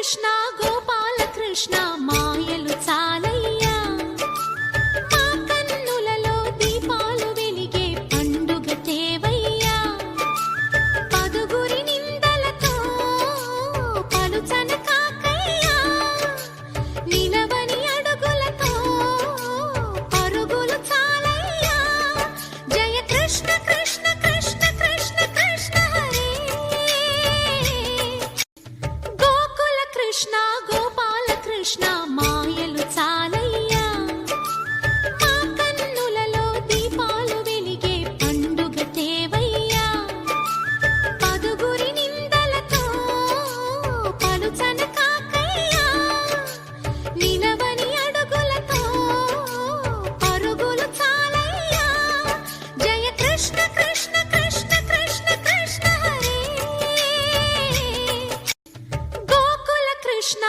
కృష్ణ గోపాల కృష్ణ మాయలు చాలయ్యా మా కన్నులలో దీపాలు వెలిగే పండుగ తేవయ్యా పదుగురి నిందలతో పలుచన కాకయ్యా నిలవని అడుగులతో పరుగులు చాలయ్యా జయ కృష్ణ కృష్ణ కృష్ణ కృష్ణ కృష్ణ హరే గోకుల కృష్ణ గోపాల కృష్ణ మాయలు చాలయ్యా మా కన్నులలో దీపాలు వెలిగే పండుగ తేవయ్యా పదుగురి నిందలతో పలుచన కాకయ్యా నిలవని అడుగులతో పరుగులు చాలయ్యా జయ కృష్ణ కృష్ణ కృష్ణ కృష్ణ కృష్ణ హరే గోకుల కృష్ణ